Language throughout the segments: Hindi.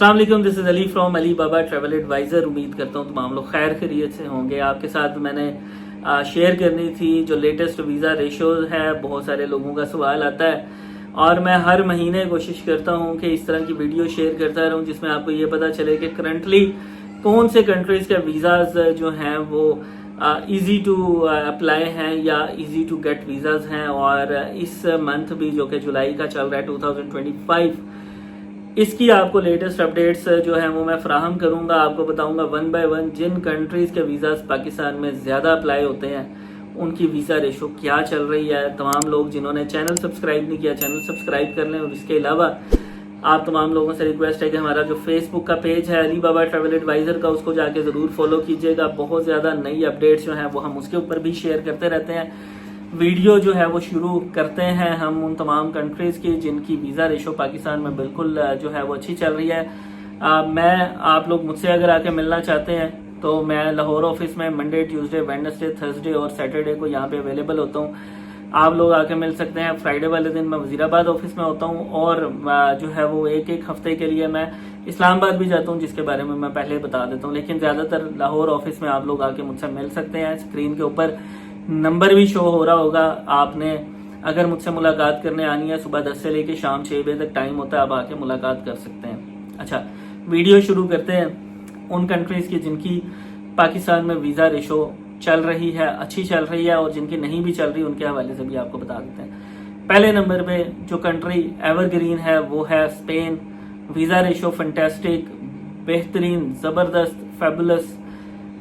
अस्सलाम वालेकुम, this is Ali from Ali Baba travel advisor. उम्मीद करता हूँ तमाम लोग खैर खैरियत से होंगे। आपके साथ मैंने शेयर करनी थी जो लेटेस्ट वीज़ा रेशो है। बहुत सारे लोगों का सवाल आता है और मैं हर महीने कोशिश करता हूँ कि इस तरह की वीडियो शेयर करता रहूँ जिसमें आपको ये पता चले कि करंटली कौन से कंट्रीज़ के वीज़ाज़ जो हैं वो इजी टू अप्लाई हैं या इजी टू गेट वीज़ाज़ हैं। और इस मंथ भी जो कि जुलाई का चल रहा है 2025, इसकी आपको लेटेस्ट अपडेट्स जो है वो मैं फ्राहम करूंगा। आपको बताऊंगा वन बाय वन जिन कंट्रीज़ के वीज़ाज़ पाकिस्तान में ज़्यादा अप्लाई होते हैं उनकी वीज़ा रेशो क्या चल रही है। तमाम लोग जिन्होंने चैनल सब्सक्राइब नहीं किया चैनल सब्सक्राइब कर लें। और इसके अलावा आप तमाम लोगों से रिक्वेस्ट है कि हमारा जो फेसबुक का पेज है अली बाबा ट्रैवल एडवाइज़र का, उसको जाके ज़रूर फॉलो कीजिएगा। बहुत ज़्यादा नई अपडेट्स जो हैं वो हम उसके ऊपर भी शेयर करते रहते हैं। वीडियो जो है वो शुरू करते हैं हम उन तमाम कंट्रीज़ की जिनकी वीज़ा रेशो पाकिस्तान में बिल्कुल जो है वो अच्छी चल रही है। मैं आप लोग मुझसे अगर आके मिलना चाहते हैं तो मैं लाहौर ऑफिस में मंडे, ट्यूसडे, वेडनेसडे, थर्सडे और सैटरडे को यहाँ पे अवेलेबल होता हूँ। आप लोग आके मिल सकते हैं। फ्राइडे वाले दिन मैं वजीराबाद ऑफिस में होता हूँ और जो है वो एक हफ्ते के लिए मैं इस्लामाबाद भी जाता हूँ, जिसके बारे में मैं पहले बता देता हूँ। लेकिन ज़्यादातर लाहौर ऑफिस में आप लोग आके मुझसे मिल सकते हैं। स्क्रीन के ऊपर नंबर भी शो हो रहा होगा। आपने अगर मुझसे मुलाकात करने आनी है सुबह 10 से लेकर शाम 6 बजे तक टाइम होता है, आप आके मुलाकात कर सकते हैं। अच्छा, वीडियो शुरू करते हैं उन कंट्रीज़ की जिनकी पाकिस्तान में वीज़ा रेशो चल रही है, अच्छी चल रही है, और जिनकी नहीं भी चल रही उनके हवाले से भी आपको बता देते हैं। पहले नंबर पे जो कंट्री एवरग्रीन है वो है स्पेन। वीज़ा रेशो फंटेस्टिक, बेहतरीन, ज़बरदस्त, फेबुलस।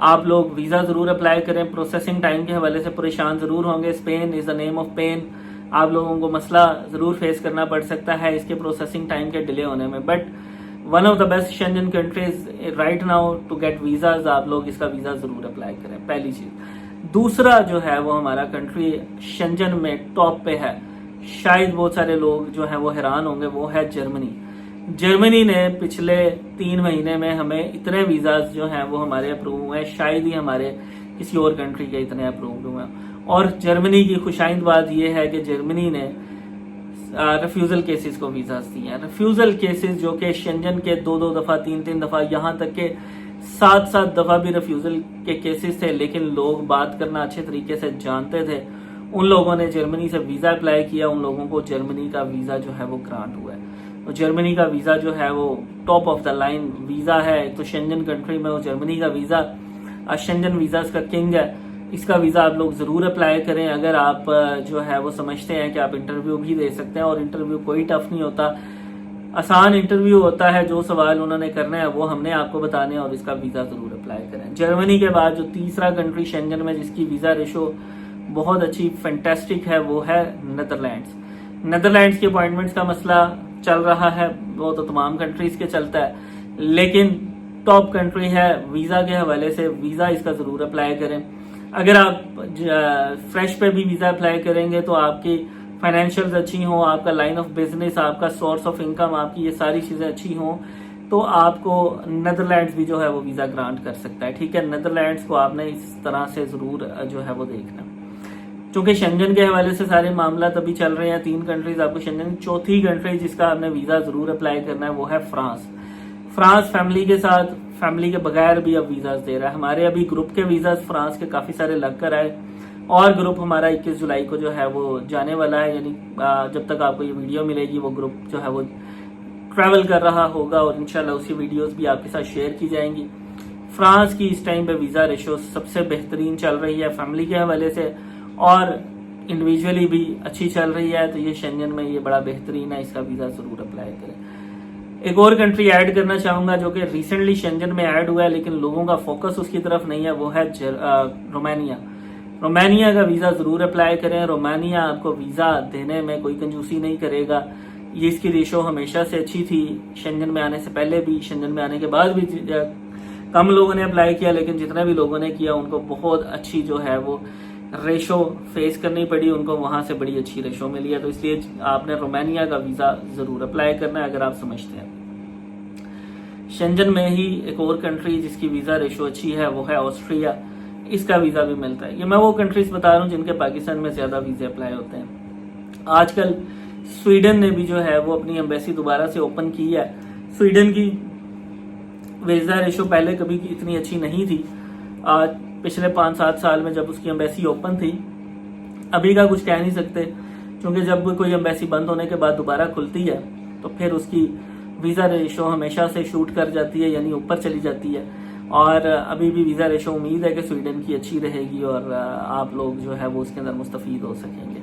आप लोग वीज़ा ज़रूर अप्लाई करें। प्रोसेसिंग टाइम के हवाले से परेशान ज़रूर होंगे। Spain is the name of pain. आप लोगों को मसला ज़रूर फेस करना पड़ सकता है इसके प्रोसेसिंग टाइम के डिले होने में, but one of the best Schengen countries right now to get visas. आप लोग इसका वीज़ा ज़रूर अप्लाई करें, पहली चीज़। दूसरा जो है वो हमारा कंट्री शेंजन में टॉप पे है, शायद बहुत सारे लोग जो हैं वो हैरान होंगे, वो है जर्मनी। जर्मनी ने पिछले 3 महीने में हमें इतने वीज़ाज जो हैं वो हमारे अप्रूव हुए हैं, शायद ही हमारे किसी और कंट्री के इतने अप्रूव हुए हैं। और जर्मनी की खुशाइंद बात यह है कि जर्मनी ने रिफ्यूज़ल केसेस को वीज़ाज दिए हैं। रिफ्यूज़ल केसेस जो कि शेंजन के 2-2 दफ़ा 3-3 दफ़ा यहाँ तक के 7-7 दफ़ा भी रिफ्यूज़ल के केसेस थे, लेकिन लोग बात करना अच्छे तरीके से जानते थे। उन लोगों ने जर्मनी से वीज़ा अप्लाई किया, उन लोगों को जर्मनी का वीज़ा जो है वो ग्रांट हुआ है। तो जर्मनी का वीज़ा जो है वो top of the line visa है। एक तो शेंजन कंट्री में वो जर्मनी का वीज़ा शेंजन वीज़ाज का किंग है। इसका वीज़ा आप लोग ज़रूर अप्लाई करें अगर आप जो है वो समझते हैं कि आप इंटरव्यू भी दे सकते हैं। और इंटरव्यू कोई टफ नहीं होता, आसान इंटरव्यू होता है। जो सवाल उन्होंने करने हैं वो हमने आपको बताने हैं और इसका वीज़ा ज़रूर अप्लाई करें। जर्मनी के बाद जो तीसरा कंट्री शेंजन में जिसकी वीज़ा रेशो बहुत अच्छी फैंटेस्टिक है वो है नीदरलैंड्स। नीदरलैंड्स की अपॉइंटमेंट्स का मसला चल रहा है, वो तो तमाम कंट्रीज के चलता है, लेकिन टॉप कंट्री है वीज़ा के हवाले से। वीज़ा इसका ज़रूर अप्लाई करें। अगर आप फ्रेश पे भी वीज़ा अप्लाई करेंगे तो आपकी फाइनेंशियल्स अच्छी हों, आपका लाइन ऑफ बिजनेस, आपका सोर्स ऑफ इनकम, आपकी ये सारी चीज़ें अच्छी हों तो आपको नीदरलैंड्स भी जो है वो वीज़ा ग्रांट कर सकता है। ठीक है, नीदरलैंड्स को आपने इस तरह से ज़रूर जो है वो देखना। चूंकि शेंजन के हवाले से सारे मामला तभी चल रहे हैं, 3 कंट्रीज आपको शेंजन। चौथी कंट्री जिसका आपने वीज़ा ज़रूर अप्लाई करना है वो है फ्रांस। फ्रांस फैमिली के साथ, फैमिली के बगैर भी अब वीज़ाज दे रहा है। हमारे अभी ग्रुप के वीज़ाज फ्रांस के काफ़ी सारे लग कर आए और ग्रुप हमारा 21 जुलाई को जो है वो जाने वाला है। यानी जब तक आपको ये वीडियो मिलेगी वो ग्रुप जो है वो ट्रैवल कर रहा होगा और इंशाल्लाह उसकी वीडियोस भी आपके साथ शेयर की जाएंगी। फ्रांस की इस टाइम पे वीज़ा रेशो सबसे बेहतरीन चल रही है फैमिली के हवाले से और इंडिविजुअली भी अच्छी चल रही है। तो ये शेंजन में ये बड़ा बेहतरीन है, इसका वीज़ा ज़रूर अप्लाई करें। एक और कंट्री ऐड करना चाहूँगा जो कि रिसेंटली शेंजन में ऐड हुआ है लेकिन लोगों का फोकस उसकी तरफ नहीं है, वो है रोमानिया। रोमानिया का वीज़ा ज़रूर अप्लाई करें। रोमानिया आपको वीज़ा देने में कोई कंजूसी नहीं करेगा। ये इसकी रेशो हमेशा से अच्छी थी, शेंजन में आने से पहले भी, शेंजन में आने के बाद भी कम लोगों ने अप्लाई किया, लेकिन जितने भी लोगों ने किया उनको बहुत अच्छी जो है वो रेशो फेस करनी पड़ी, उनको वहां से बड़ी अच्छी रेशो मिली है। तो इसलिए आपने रोमानिया का वीज़ा ज़रूर अप्लाई करना है अगर आप समझते हैं। शेंजन में ही एक और कंट्री जिसकी वीज़ा रेशो अच्छी है वो है ऑस्ट्रिया। इसका वीज़ा भी मिलता है। ये मैं वो कंट्रीज बता रहा हूँ जिनके पाकिस्तान में ज़्यादा वीज़े अप्लाई होते हैं। आजकल स्वीडन ने भी जो है वो अपनी एम्बेसी दोबारा से ओपन की है। स्वीडन की वीज़ा रेशो पहले कभी इतनी अच्छी नहीं थी। पिछले 5-7 साल में जब उसकी एम्बेसी ओपन थी, अभी का कुछ कह नहीं सकते, क्योंकि जब कोई एम्बेसी बंद होने के बाद दोबारा खुलती है तो फिर उसकी वीज़ा रेशो हमेशा से शूट कर जाती है, यानी ऊपर चली जाती है। और अभी भी वीज़ा रेशो उम्मीद है कि स्वीडन की अच्छी रहेगी और आप लोग जो है वो उसके अंदर मुस्तफ़ीद हो सकेंगे।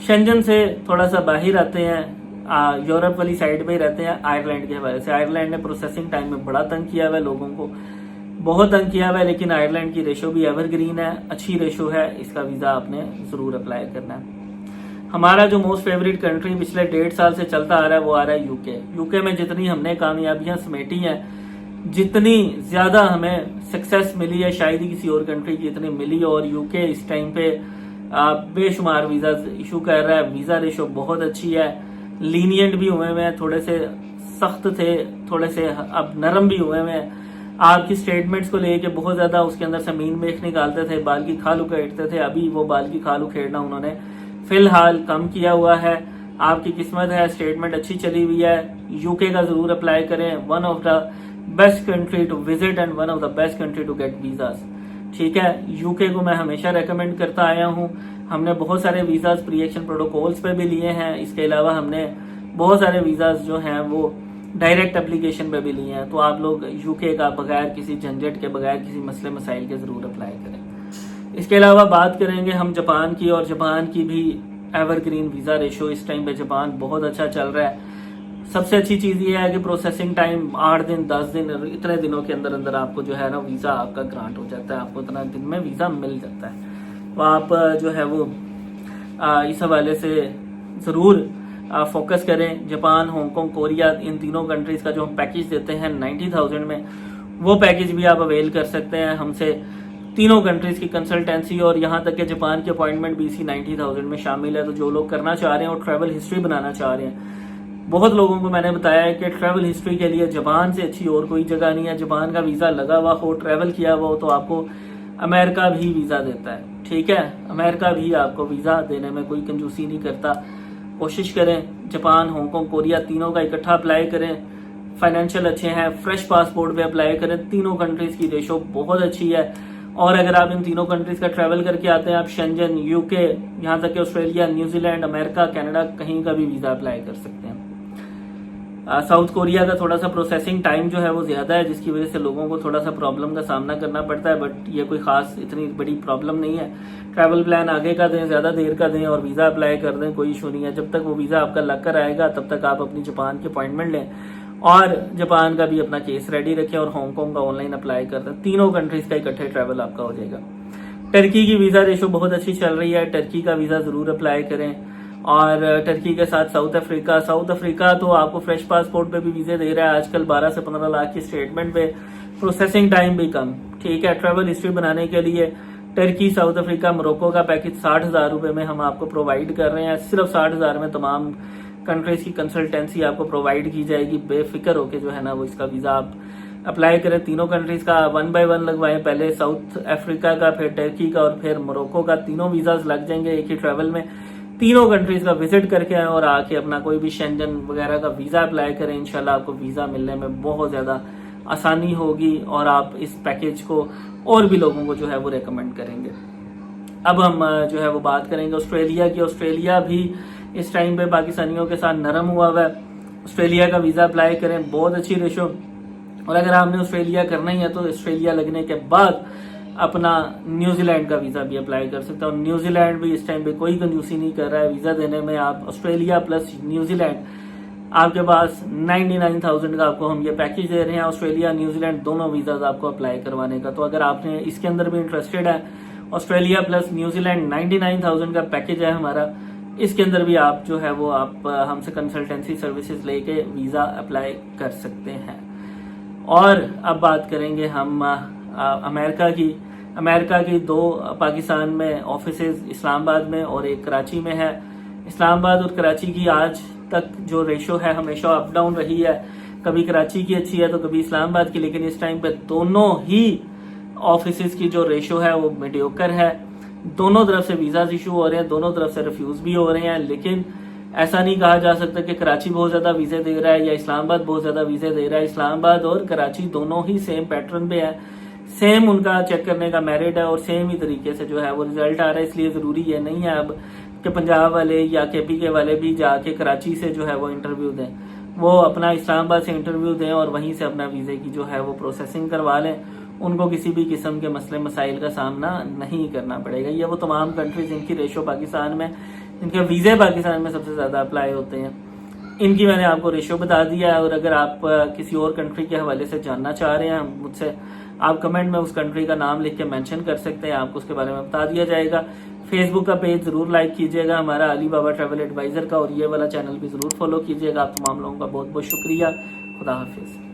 शेंजन से थोड़ा सा बाहर आते हैं, यूरोप वाली साइड में ही रहते हैं। आयरलैंड के हवाले से, आयरलैंड ने प्रोसेसिंग टाइम में बड़ा तंग किया हुआ है, लोगों को बहुत तंग किया हुआ है, लेकिन आयरलैंड की रेशो भी एवरग्रीन है, अच्छी रेशो है, इसका वीज़ा आपने ज़रूर अप्लाई करना है। हमारा जो मोस्ट फेवरेट कंट्री पिछले 1.5 साल से चलता आ रहा है वो आ रहा है यूके। यूके में जितनी हमने कामयाबियां समेटी हैं, जितनी ज्यादा हमें सक्सेस मिली है शायद ही किसी और कंट्री की इतनी मिली, और यूके इस टाइम पे बेशुमार वीजा इशू कर रहा है। वीजा रेशो बहुत अच्छी है, लीनियंट भी हुए हैं, थोड़े से सख्त थे, थोड़े से अब नरम भी हुए हैं। आपकी स्टेटमेंट्स को लेके बहुत ज्यादा उसके अंदर से मीन मेख निकालते थे, बाल की खाल उखेड़ते थे, अभी वो बाल की खाल उखेड़ना उन्होंने फिलहाल कम किया हुआ है। आपकी किस्मत है, स्टेटमेंट अच्छी चली हुई है, यूके का जरूर अप्लाई करें। One of the best country to visit and one of the best country to get visas. ठीक है, यूके को मैं हमेशा रेकमेंड करता आया हूं। हमने बहुत सारे वीजाज प्री एक्शन प्रोटोकॉल्स पे भी लिए हैं, इसके अलावा हमने बहुत सारे वीजाज जो हैं वो डायरेक्ट एप्लीकेशन पे भी लिए हैं। तो आप लोग यूके का बगैर किसी झंझट के, बगैर किसी मसले मसाइल के जरूर अप्लाई करें। इसके अलावा बात करेंगे हम जापान की, और जापान की भी एवरग्रीन वीजा रेशो इस टाइम पे जापान बहुत अच्छा चल रहा है। सबसे अच्छी चीज ये है कि प्रोसेसिंग टाइम 8 दिन 10 दिन, इतने दिनों के अंदर अंदर आपको जो है ना वीजा आपका ग्रांट हो जाता है, आपको इतना दिन में वीजा मिल जाता है। तो आप जो है वो इस हवाले से जरूर फोकस करें। जापान, हांगकांग, कोरिया, इन तीनों कंट्रीज का जो हम पैकेज देते हैं 90,000 में, वो पैकेज भी आप अवेल कर सकते हैं हमसे। तीनों कंट्रीज की कंसल्टेंसी और यहाँ तक कि जापान की अपॉइंटमेंट भी इसी 90,000 में शामिल है। तो जो लोग करना चाह रहे हैं और ट्रैवल हिस्ट्री बनाना चाह रहे हैं, बहुत लोगों को मैंने बताया है कि ट्रैवल हिस्ट्री के लिए जापान से अच्छी और कोई जगह नहीं है। जापान का वीजा लगा हुआ हो, ट्रैवल किया हुआ हो, तो आपको अमेरिका भी वीजा देता है। ठीक है, अमेरिका भी आपको वीजा देने में कोई कंजूसी नहीं करता। कोशिश करें जापान, हांगकांग, कोरिया तीनों का इकट्ठा अप्लाई करें। फाइनेंशियल अच्छे हैं, फ्रेश पासपोर्ट पे अप्लाई करें। तीनों कंट्रीज की रेशो बहुत अच्छी है, और अगर आप इन तीनों कंट्रीज का ट्रैवल करके आते हैं, आप शेंजन, यूके, यहाँ तक कि ऑस्ट्रेलिया, न्यूजीलैंड, अमेरिका, कनाडा, कहीं का भी वीजा अप्लाई कर सकते हैं। साउथ कोरिया का थोड़ा सा प्रोसेसिंग टाइम जो है वो ज्यादा है, जिसकी वजह से लोगों को थोड़ा सा प्रॉब्लम का सामना करना पड़ता है, बट ये कोई खास इतनी बड़ी प्रॉब्लम नहीं है। ट्रैवल प्लान आगे का दें, ज्यादा देर का दें और वीजा अप्लाई कर दें, कोई इशू नहीं है। जब तक वो वीजा आपका लग कर आएगा तब तक आप अपनी जापान की अपॉइंटमेंट लें और जापान का भी अपना केस रेडी रखें और हांगकांग का ऑनलाइन अप्लाई कर दें। तीनों कंट्रीज का इकट्ठे ट्रैवल आपका हो जाएगा। टर्की की वीजा रेशो बहुत अच्छी चल रही है, टर्की का वीजा जरूर अप्लाई करें। और टर्की के साथ साउथ अफ्रीका तो आपको फ्रेश पासपोर्ट पे भी वीजे दे रहा है आजकल। 12 से 15 लाख की स्टेटमेंट पे, प्रोसेसिंग टाइम भी कम। ठीक है, ट्रैवल हिस्ट्री बनाने के लिए टर्की, साउथ अफ्रीका, मोरक्को का पैकेज 60,000 रुपए में हम आपको प्रोवाइड कर रहे हैं। सिर्फ 60,000 में तमाम कंट्रीज की कंसल्टेंसी आपको प्रोवाइड की जाएगी। बेफिक्र होके जो है ना वो इसका वीजा आप अप्लाई करें। तीनों कंट्रीज का 1 बाय 1 लगवाएं, पहले साउथ अफ्रीका का, फिर टर्की का और फिर मोरक्को का। तीनों वीजाज लग जाएंगे एक ही ट्रैवल में। तीनों कंट्रीज का विजिट करके आए और आके अपना कोई भी शेंजन वगैरह का वीजा अप्लाई करें। इंशाल्लाह आपको वीजा मिलने में बहुत ज्यादा आसानी होगी और आप इस पैकेज को और भी लोगों को जो है वो रेकमेंड करेंगे। अब हम जो है वो बात करेंगे ऑस्ट्रेलिया की। ऑस्ट्रेलिया भी इस टाइम पे पाकिस्तानियों के साथ नरम हुआ है। ऑस्ट्रेलिया का वीजा अप्लाई करें, बहुत अच्छी रेशो। और अगर आपने ऑस्ट्रेलिया करना ही है तो ऑस्ट्रेलिया लगने के बाद अपना न्यूजीलैंड का वीजा भी अप्लाई कर सकते हैं। और न्यूजीलैंड भी इस टाइम पे कोई कंजूसी नहीं कर रहा है वीजा देने में। आप ऑस्ट्रेलिया प्लस न्यूजीलैंड, आपके पास 99,000 का आपको हम ये पैकेज दे रहे हैं। ऑस्ट्रेलिया, न्यूजीलैंड दोनों वीजा आपको अप्लाई करवाने का। तो अगर आपने इसके अंदर भी इंटरेस्टेड है, ऑस्ट्रेलिया प्लस न्यूजीलैंड 99,000 का पैकेज है हमारा, इसके अंदर भी आप जो है वो आप हमसे कंसल्टेंसी सर्विसेज लेके वीजा अप्लाई कर सकते हैं। और अब बात करेंगे हम अमेरिका की 2 पाकिस्तान में ऑफिसेज, इस्लामाबाद में और एक कराची में है। इस्लामाबाद और कराची की आज तक जो रेशो है हमेशा अप डाउन रही है, कभी कराची की अच्छी है तो कभी इस्लामाबाद की, लेकिन इस टाइम पे दोनों ही ऑफिसेज की जो रेशो है वो मीडियोकर है। दोनों तरफ से वीजा इशू हो रहे हैं, दोनों तरफ से रिफ्यूज भी हो रहे हैं, लेकिन ऐसा नहीं कहा जा सकता कि कराची बहुत ज़्यादा वीज़े दे रहा है या इस्लामाबाद बहुत ज़्यादा वीज़े दे रहा है। इस्लामाबाद और कराची दोनों ही सेम पैटर्न पे है, सेम उनका चेक करने का मेरिट है और सेम ही तरीके से जो है वो रिजल्ट आ रहा है। इसलिए ज़रूरी ये नहीं है अब कि पंजाब वाले या केपी के वाले भी जाके कराची से जो है वो इंटरव्यू दें, वो अपना इस्लामाबाद से इंटरव्यू दें और वहीं से अपना वीज़े की जो है वो प्रोसेसिंग करवा लें। उनको किसी भी किस्म के मसले मसाइल का सामना नहीं करना पड़ेगा। ये वो तमाम कंट्रीज जिनकी रेशो पाकिस्तान में, जिनके वीज़े पाकिस्तान में सबसे ज़्यादा अप्लाई होते हैं, इनकी मैंने आपको रेशो बता दिया है। और अगर आप किसी और कंट्री के हवाले से जानना चाह रहे हैं मुझसे, आप कमेंट में उस कंट्री का नाम लिख के मेंशन कर सकते हैं, आपको उसके बारे में बता दिया जाएगा। फेसबुक का पेज जरूर लाइक कीजिएगा हमारा अली बाबा ट्रैवल एडवाइजर का, और ये वाला चैनल भी जरूर फॉलो कीजिएगा। आप तमाम लोगों का बहुत बहुत शुक्रिया। खुदा हाफिज।